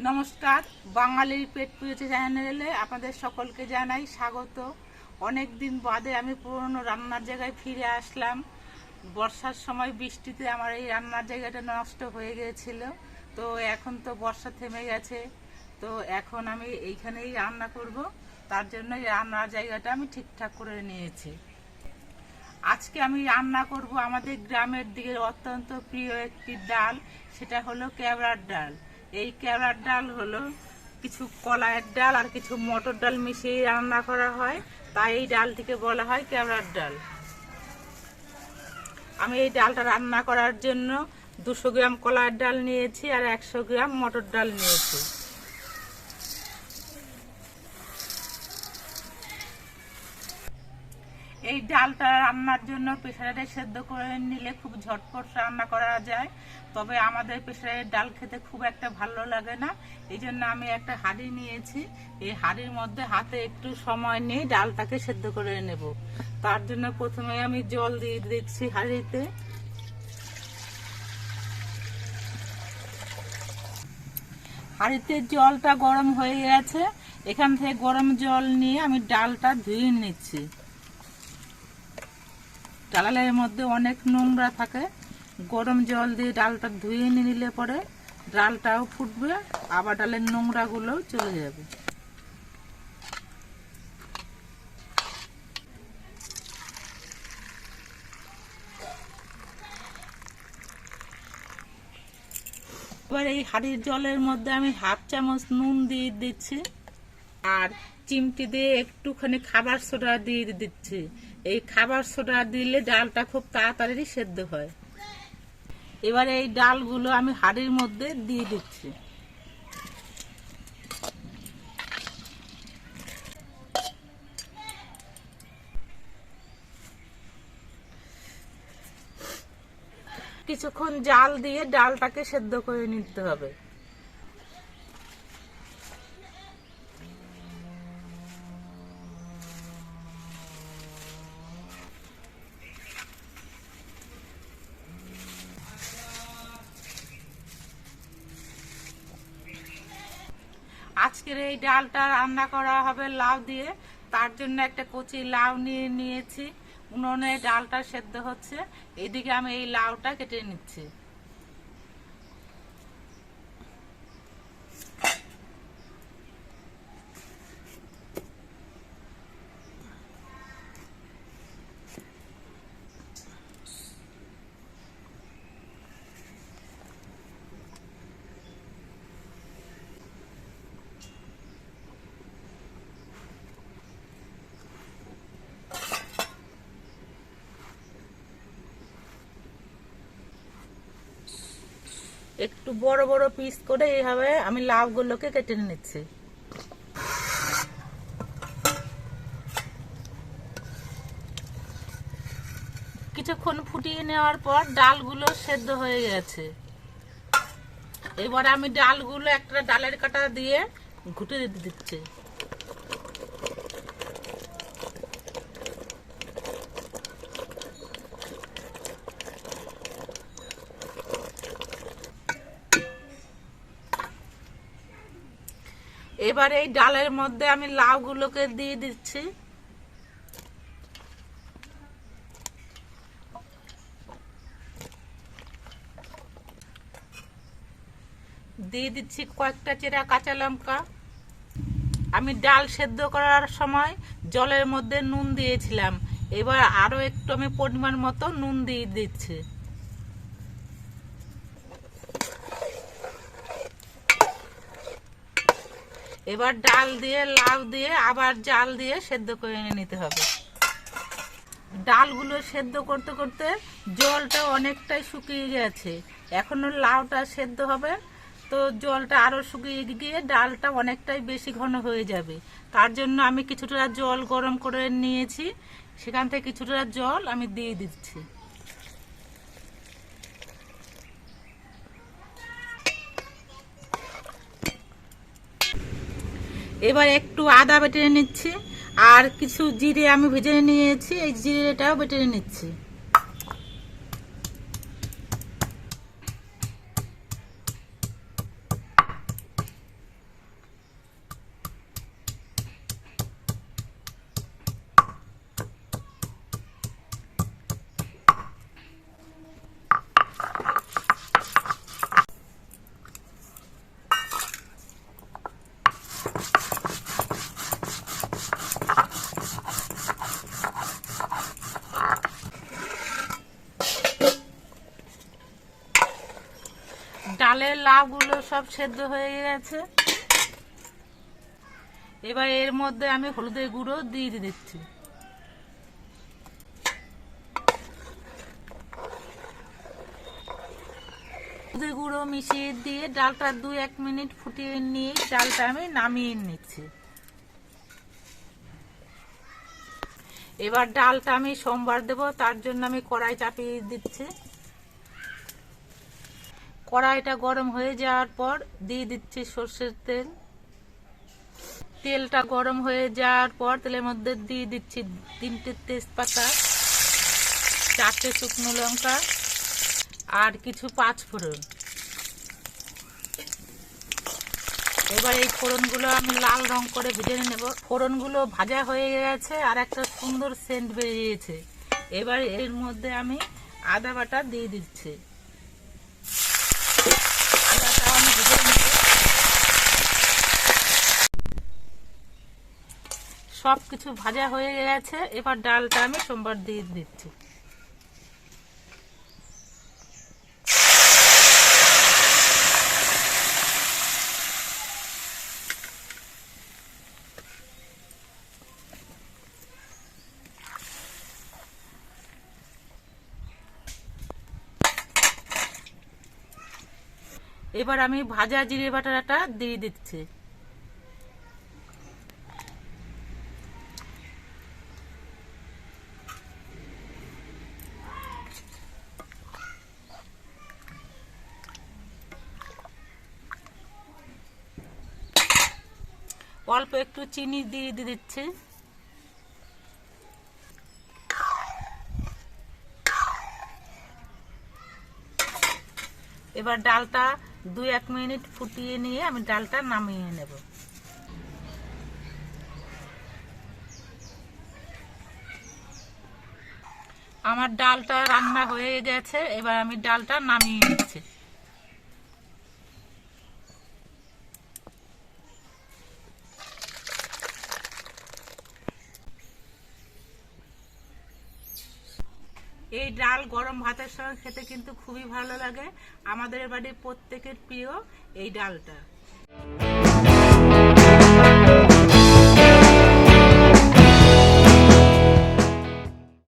নমস্কার, বাঙালির পেটপুজা চ্যানেলে আপনাদের সকলকে জানাই স্বাগত। অনেক দিন বাদে আমি পুরনো রান্নার জায়গায় ফিরে আসলাম। বর্ষার সময় বৃষ্টিতে আমার এই রান্নার জায়গাটা নষ্ট হয়ে গিয়েছিল, তো এখন তো বর্ষা থেমে গেছে, তো এখন আমি এইখানেই রান্না করব। তার জন্য এই রান্নার জায়গাটা আমি ঠিকঠাক করে নিয়েছি। আজকে আমি রান্না করব আমাদের গ্রামের দিকের অত্যন্ত প্রিয় একটি ডাল, সেটা হলো কেওড়ার ডাল। এই কেওড়ার ডাল হলো কিছু কলাইয়ের ডাল আর কিছু মটর ডাল মিশিয়ে রান্না করা হয়, তাই এই ডালটিকে বলা হয় কেওড়ার ডাল। আমি এই ডালটা রান্না করার জন্য 200 গ্রাম কলাইয়ের ডাল নিয়েছি আর 100 গ্রাম মটর ডাল নিয়েছি। এই ডালটা রান্নার জন্য প্রেসারে সেদ্ধ করে নিলে খুব ঝটপট রান্না করা যায়, তবে আমাদের প্রেসারের ডাল খেতে খুব একটা ভালো লাগে না। এই জন্য আমি একটা হাঁড়ি নিয়েছি। এই হাঁড়ির মধ্যে হাতে একটু সময় নিয়ে ডালটাকে সেদ্ধ করে নেব। তার জন্য প্রথমে আমি জল দিয়ে দিচ্ছি হাঁড়িতে। হাঁড়িতে জলটা গরম হয়ে গেছে, এখান থেকে গরম জল নিয়ে আমি ডালটা ধুয়ে নিচ্ছি। ডালের মধ্যে অনেক নোংরা থাকে, গরম জল দিয়ে ডালটা ধুয়ে নিলে পরে ডালটাও ফুটবে, আবার ডালের নোংরাগুলো চলে যাবে। এবার এই হাঁড়ির জলের মধ্যে আমি 1/2 চামচ নুন দিয়ে দিচ্ছি আর চিমটি দিয়ে একটুখানি খাবার সোডা দিয়ে দিচ্ছি। এই খাবার সোডা দিলে ডালটা খুব তাড়াতাড়ি সেদ্ধ হয়। এবার এই ডালগুলো আমি হাঁড়ির মধ্যে দিয়ে দিচ্ছি। কিছুক্ষণ জাল দিয়ে ডালটাকে সেদ্ধ করে নিতে হবে। আজকের এই ডালটা রান্না করা হবে লাউ দিয়ে, তার জন্য একটা কচি লাউ নিয়েছি। উনুনে ডালটা সেদ্ধ হচ্ছে, এদিকে আমি এই লাউটা কেটে নিচ্ছি। একটু বড় বড় পিস করে এইভাবে আমি লাউগুলোকে কেটে নিচ্ছি। কিছুক্ষণ ফুটিয়ে নেওয়ার পর ডালগুলো সেদ্ধ হয়ে গেছে। এবার আমি ডালগুলো একটা ডালের কাঁটা দিয়ে ঘুটে দিচ্ছি। এবার এই ডালের মধ্যে আমি লাউগুলোকে দিয়ে দিচ্ছি। দিয়ে দিচ্ছি কয়েকটা চেরা কাঁচা লঙ্কা। আমি ডাল সেদ্ধ করার সময় জলের মধ্যে নুন দিয়েছিলাম, এবার আরো একটু আমি পরিমাণ মতো নুন দিয়ে দিচ্ছি। এবার ডাল দিয়ে লাউ দিয়ে আবার জাল দিয়ে সেদ্ধ করে নিতে হবে। ডালগুলো সেদ্ধ করতে করতে জলটা অনেকটাই শুকিয়ে গেছে, এখনো লাউটা সেদ্ধ হবে, তো জলটা আরো শুকিয়ে গিয়ে ডালটা অনেকটাই বেশি ঘন হয়ে যাবে। তার জন্য আমি কিছুটা জল গরম করে নিয়েছি, সেখান থেকে কিছুটা জল আমি দিয়ে দিচ্ছি। এবার একটু আদা বেটে নিচ্ছি আর কিছু জিরে আমি ভেজে নিয়েছি, এই জিরেটাও বেটে নিচ্ছি। লাউগুলো সব সেদ্ধ হয়ে গেছে। এবার এর মধ্যে আমি হলুদের গুঁড়ো দিয়ে দিচ্ছি। হলুদের গুঁড়ো মিশিয়ে দিয়ে ডালটা 2-1 মিনিট ফুটিয়ে নিয়ে ডালটা আমি নামিয়ে নিচ্ছি। এবার ডালটা আমি সোমবার দেব, তার জন্য আমি কড়াই চাপিয়ে দিচ্ছি। কড়াইটা গরম হয়ে যাওয়ার পর দিয়ে দিচ্ছি সর্ষের তেল। তেলটা গরম হয়ে যাওয়ার পর তেলের মধ্যে দিয়ে দিচ্ছি 3টে তেজপাতা, 4টে শুকনো লঙ্কা আর কিছু 5 ফোড়ন। এবার এই ফোড়নগুলো আমি লাল রং করে ভেজে নেব। ফোড়নগুলো ভাজা হয়ে গেছে আর একটা সুন্দর সেন্ট বেরিয়েছে। এবার এর মধ্যে আমি আদা বাটা দিয়ে দিচ্ছি। আদাটা আমি ভেজে নেব। সব কিছু ভাজা হয়ে গেছে। এবার ডালটা আমি সোমবার দিয়ে দিচ্ছি। এবার আমি ভাজা জিরে বাটাটা দিয়ে দিচ্ছি। অল্প একটু চিনি দিয়ে দিচ্ছি। এবার ডালটা 2-1 মিনিট ফুটিয়ে নিয়ে আমি ডালটা নামিয়ে নেব। আমার ডালটা রান্না হয়ে গেছে। এবার আমি ডালটা নামিয়ে নিচ্ছি। এই ডাল গরম ভাতের সঙ্গে খেতে কিন্তু খুবই ভালো লাগে। আমাদের বাড়ির প্রত্যেকের প্রিয় এই ডালটা।